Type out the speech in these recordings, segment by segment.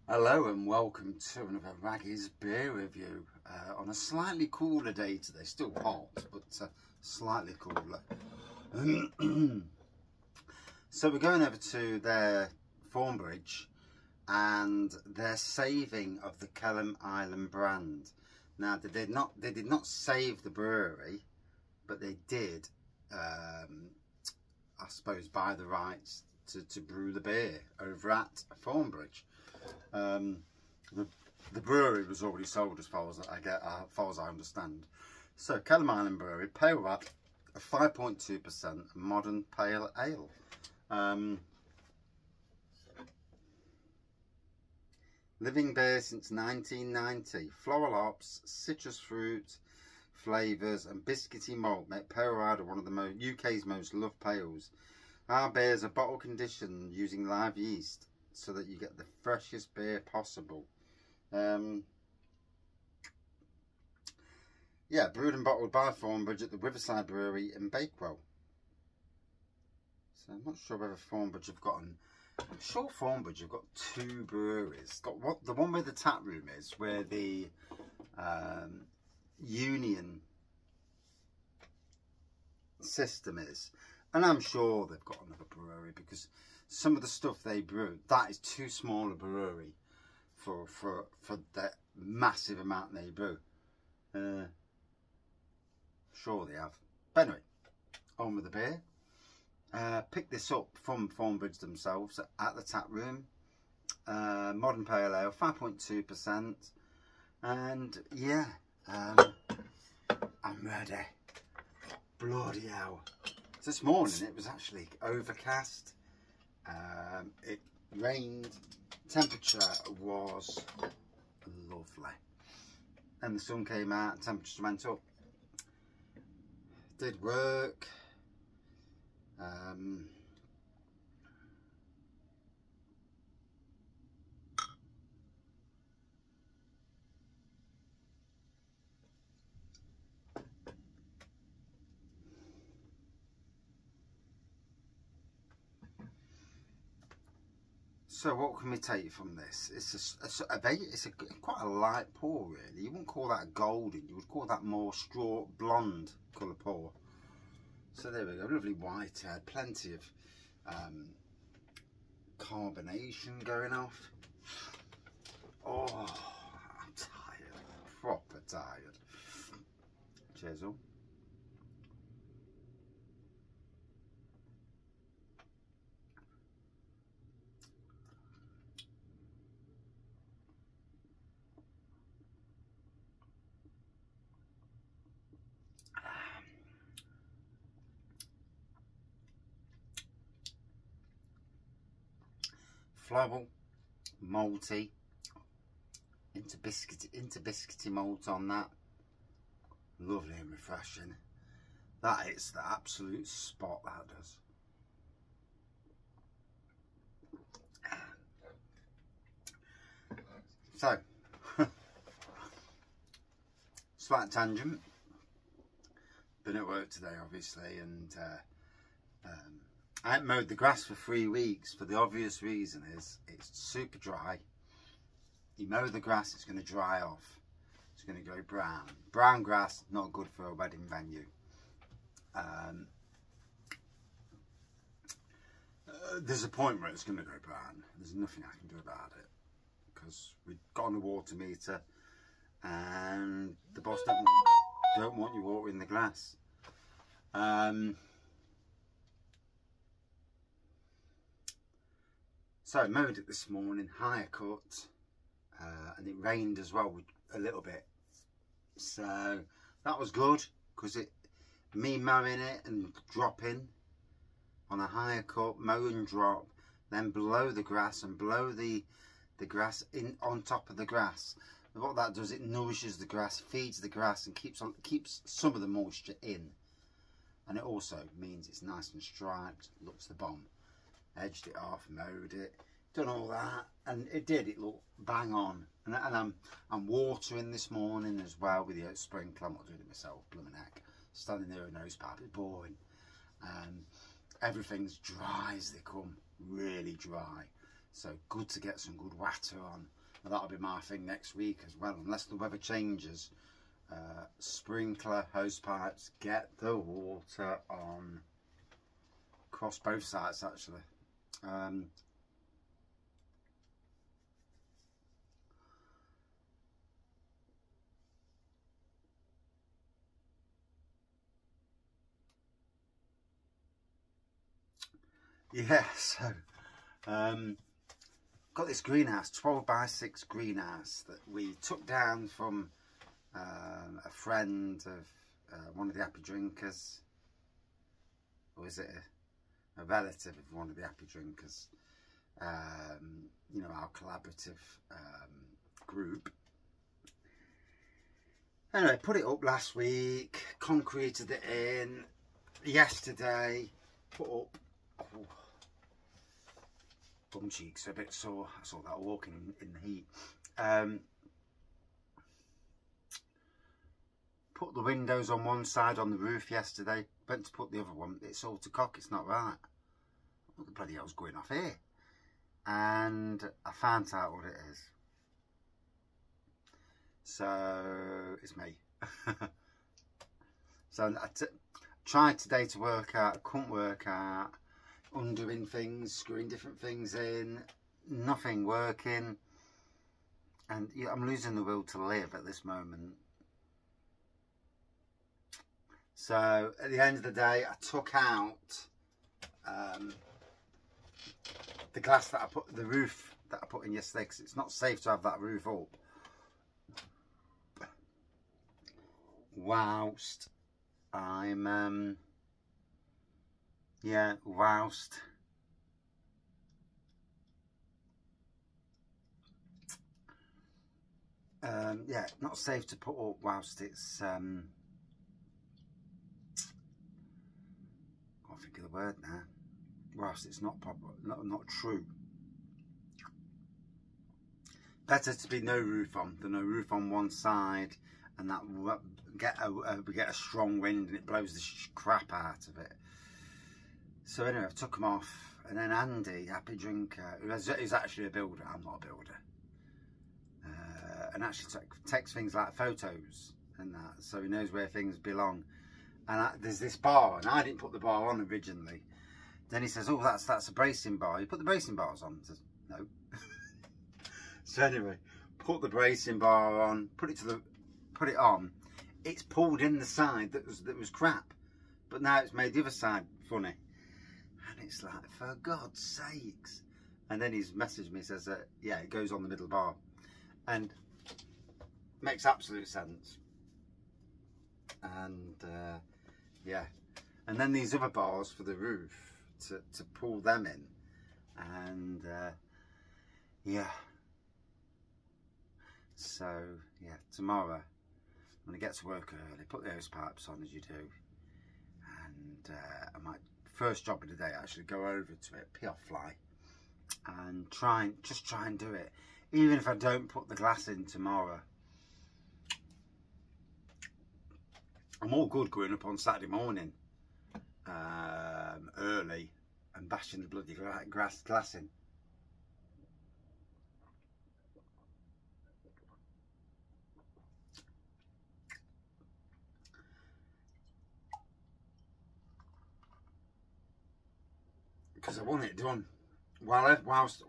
Hello and welcome to another Raggy's beer review on a slightly cooler day today. Still hot, but slightly cooler. So we're going over to their Thornbridge and their saving of the Kelham Island brand. Now they did not save the brewery, but they did, I suppose, buy the rights to brew the beer over at Thornbridge. The brewery was already sold as far as I understand. So Kelham Island Brewery, pale vat of 5.2%, modern pale ale. Living beer since 1990. Floral hops, citrus fruit flavours and biscuity malt make pale ale one of the UK's most loved pales. Our beers are bottle conditioned using live yeast, so that you get the freshest beer possible. Yeah, brewed and bottled by Thornbridge at the Riverside Brewery in Bakewell. So I'm not sure whether Thornbridge have got I'm sure Thornbridge have got two breweries. Got the one where the tap room is, where the union system is, and I'm sure they've got another brewery, because some of the stuff they brew, that is too small a brewery for the massive amount they brew. Sure they have. But anyway, on with the beer. Picked this up from Thornbridge themselves at the tap room. Modern pale ale, 5.2%, and yeah, I'm ready. Bloody hell! This morning it was actually overcast. It rained, temperature was lovely, and the sun came out, temperature went up. Did work. So what can we take from this? It's quite a light pour, really. You wouldn't call that golden. You would call that more straw blonde colour pour. So there we go, lovely white, plenty of carbonation going off. Oh, I'm tired, proper tired. Cheers all. Floral, malty, into biscuity malt on that. Lovely and refreshing. That hits the absolute spot, that does. So, slight tangent. Been at work today, obviously, and I haven't mowed the grass for 3 weeks, for the obvious reason is it's super dry. You mow the grass, it's going to dry off. It's going to go brown. Brown grass, not good for a wedding venue. There's a point where it's going to go brown. There's nothing I can do about it, because we've got on a water meter and the boss don't want you watering the grass. So I mowed it this morning, higher cut, and it rained as well a little bit. So that was good, because me mowing it and dropping on a higher cut, mow and drop, then blow the grass and blow the grass in on top of the grass. And what that does, it nourishes the grass, feeds the grass, and keeps some of the moisture in. And it also means it's nice and striped, looks the bomb. Edged it off, mowed it, done all that, and it looked bang on. And I'm watering this morning as well with the sprinkler. I'm not doing it myself, blooming heck. Standing there with a nose pipe, it's boring. Everything's dry as they come, really dry. So good to get some good water on. And that'll be my thing next week as well, unless the weather changes. Sprinkler, hose pipes, get the water on. Across both sides actually. Yeah, so got this greenhouse, 12 by 6 greenhouse that we took down from a friend of one of the happy drinkers, or is it a relative of one of the happy drinkers, you know, our collaborative group. Anyway, put it up last week, concreted it in yesterday, put up, oh, bum cheeks are a bit sore. I saw that walking in the heat. Put the windows on one side on the roof yesterday, went to put the other one, it's all to cock, it's not right. What the bloody hell's going off here? And I found out what it is. So it's me. So I tried today to work out, couldn't work out, undoing things, screwing different things in, nothing working, and yeah, I'm losing the will to live at this moment. So at the end of the day, I took out the glass that I put, the roof that I put in yesterday, because it's not safe to have that roof up whilst I'm yeah, whilst yeah, not safe to put up whilst it's can't think of the word now, whilst it's not proper, not true. Better to be no roof on than a roof on one side and that we get a strong wind and it blows the crap out of it. So anyway, I took them off, and then Andy, happy drinker, who's actually a builder, I'm not a builder, and actually takes things like photos and that, so he knows where things belong. And there's this bar, and I didn't put the bar on originally. Then he says, oh, that's a bracing bar. You put the bracing bars on? I says, no. So anyway, put the bracing bar on, put it on. It's pulled in the side that was crap, but now it's made the other side funny. And it's like, for God's sakes. And then he's messaged me, says that, yeah, it goes on the middle bar. And makes absolute sense. And yeah, and then these other bars for the roof to pull them in. And yeah, so yeah, tomorrow I'm going to get to work early, put the hose pipes on as you do, and I might, first job of the day, actually go over to it, pee off fly, and just try and do it, even if I don't put the glass in tomorrow. I'm all good going up on Saturday morning early and bashing the bloody glass in. Because I want it done. Whilst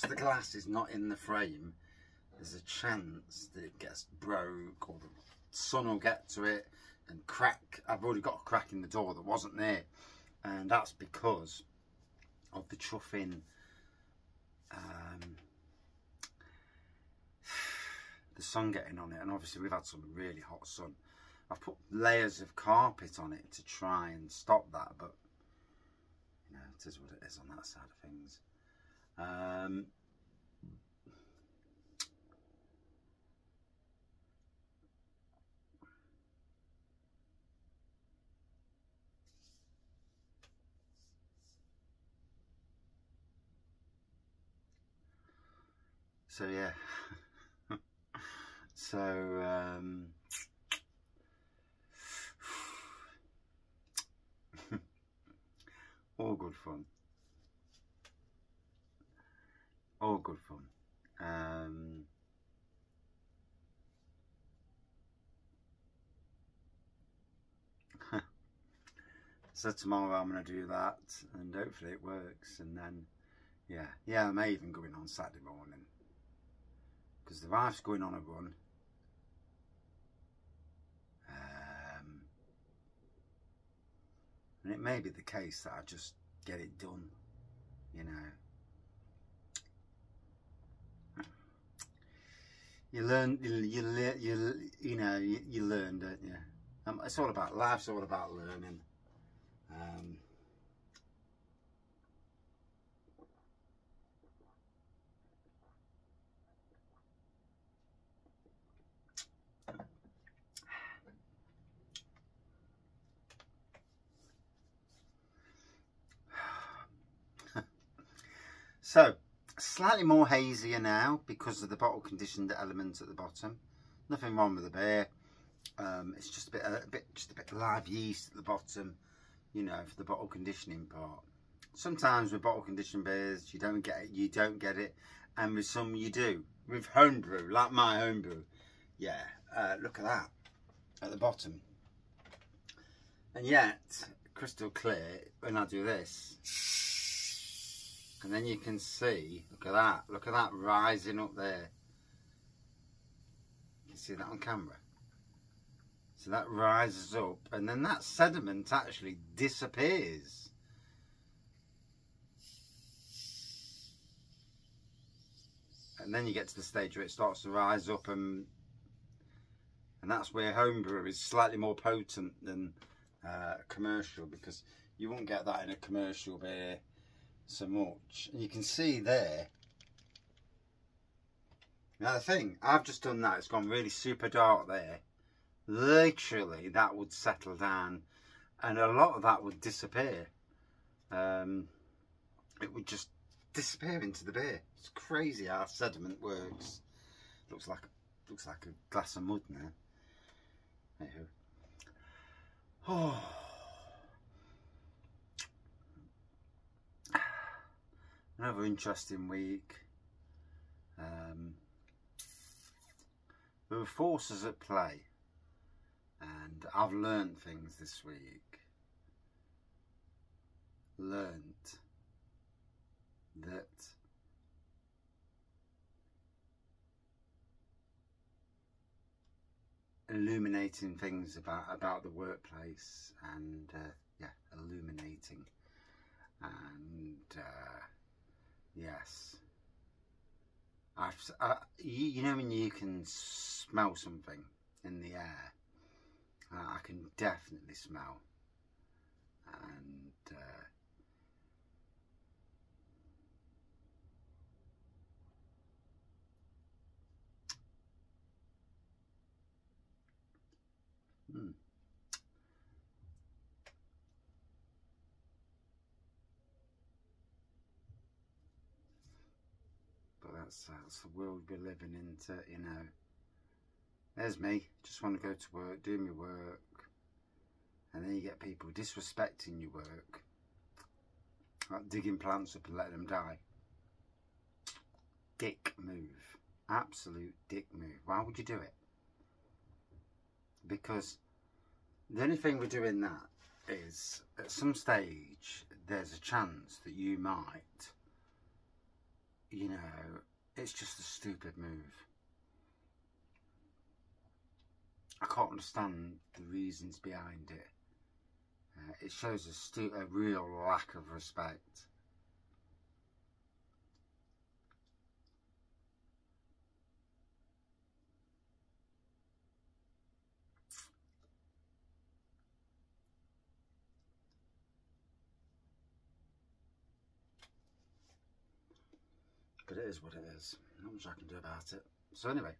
the glass is not in the frame, there's a chance that it gets broke, or the sun will get to it and crack. I've already got a crack in the door that wasn't there, and that's because of the chuffing, the sun getting on it. And obviously we've had some really hot sun. I've put layers of carpet on it to try and stop that, but you know, it is what it is on that side of things. So yeah, so all good fun. all good fun. So tomorrow I'm going to do that, and hopefully it works. And then, yeah, I may even go in on Saturday morning, because the wife's going on a run. And it may be the case that I just get it done, you know. You learn, you know, you learn, don't you? It's all about, life's all about learning. So, slightly more hazier now because of the bottle conditioned element at the bottom. Nothing wrong with the beer. It's just a bit live yeast at the bottom, you know, for the bottle conditioning part. Sometimes with bottle conditioned beers you don't get it, and with some you do. With homebrew, like my homebrew, yeah, look at that at the bottom, and yet crystal clear when I do this. And then you can see, look at that rising up there. You can see that on camera. So that rises up, and then that sediment actually disappears. And then you get to the stage where it starts to rise up, and that's where homebrew is slightly more potent than commercial, because you won't get that in a commercial beer so much. And you can see there. Now the thing, I've just done that, it's gone really super dark there. Literally that would settle down and a lot of that would disappear. It would just disappear into the beer. It's crazy how sediment works. Looks like a glass of mud now. Anywho. Oh. Another interesting week. There were forces at play, and I've learned things this week. Learned that illuminating things about the workplace, and yeah, illuminating, and yes, you know when you can smell something in the air, I can definitely smell, and but that's the world we're living into, you know. There's me, just want to go to work, do my work, and then you get people disrespecting your work, like digging plants up and letting them die. Dick move, absolute dick move. Why would you do it? Because the only thing we're doing that is, at some stage, there's a chance that you might, you know, it's just a stupid move. I can't understand the reasons behind it. It shows a real lack of respect. But it is what it is. Not much I can do about it. So anyway.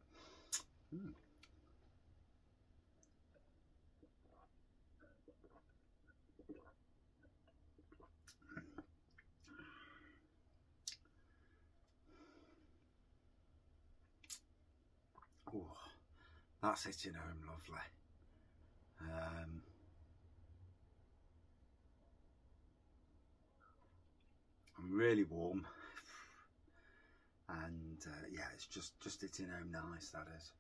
Oh, that's hitting home lovely. I'm really warm. And yeah, it's just hitting home nice, that is.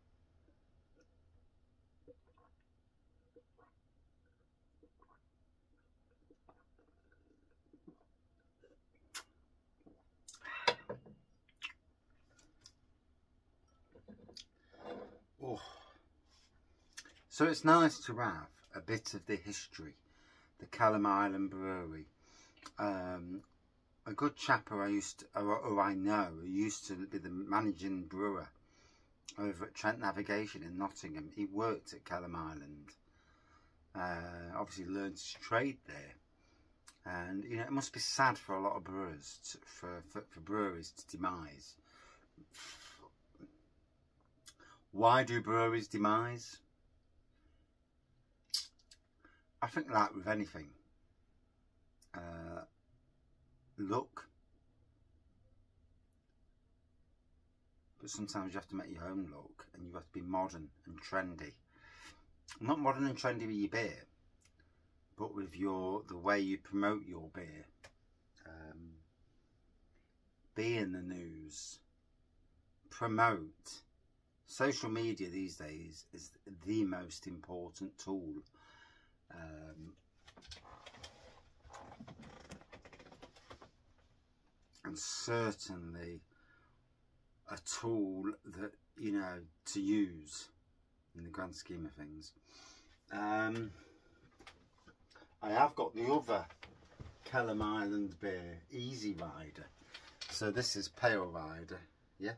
Oh. So it's nice to have a bit of the history, the Kelham Island Brewery. A good chap who I know, who used to be the managing brewer over at Trent Navigation in Nottingham. He worked at Kelham Island. Obviously learned his trade there. And you know, it must be sad for a lot of brewers, for breweries to demise. Why do breweries demise? I think like with anything, luck, but sometimes you have to make your own luck, and you have to be modern and trendy. Not modern and trendy with your beer, but with the way you promote your beer. Be in the news, promote. Social media these days is the most important tool. And certainly a tool that, you know, to use in the grand scheme of things. I have got the other Kelham Island beer, Easy Rider. So this is Pale Rider, yeah,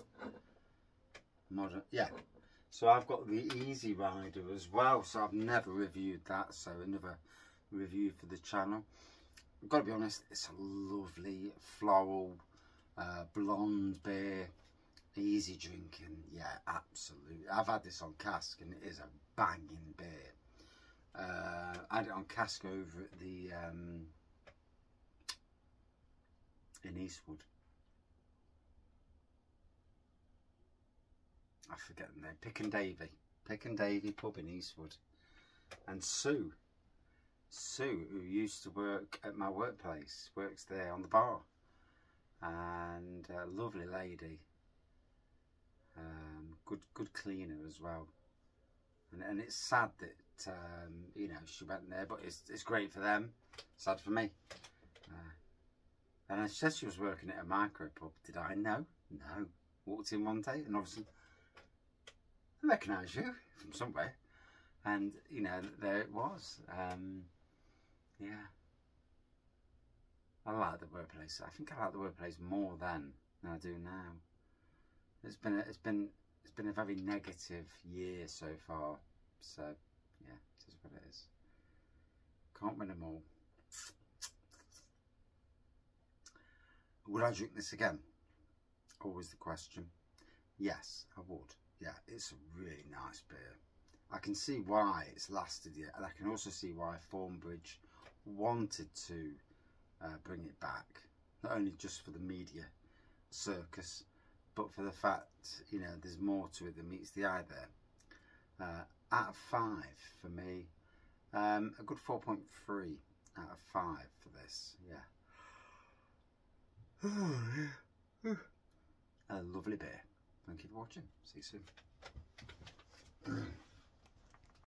modern, yeah. So I've got the Easy Rider as well. So I've never reviewed that. So another review for the channel. I've got to be honest, it's a lovely floral blonde beer, easy drinking. Yeah, absolutely. I've had this on cask and it is a banging beer. I had it on cask over at the in Eastwood. I forget the name. Pick and Davy pub in Eastwood. And Sue, who used to work at my workplace, works there on the bar, and a lovely lady, good cleaner as well. And it's sad that you know, she went there, but it's great for them. Sad for me. And I said she was working at a micro pub. Did I know? No. Walked in one day, and obviously I recognise you from somewhere, and you know, there it was. Yeah, I like the workplace. I think I like the workplace more then than I do now. It's been a very negative year so far. So yeah, it is what it is. Can't win them all. Would I drink this again? Always the question. Yes, I would. Yeah, it's a really nice beer. I can see why it's lasted yet, and I can also see why Thornbridge wanted to bring it back. Not only just for the media circus, but for the fact, you know, there's more to it than meets the eye there. Out of 5 for me, a good 4.3 out of 5 for this. Yeah. A lovely beer. Thank you for watching. See you soon.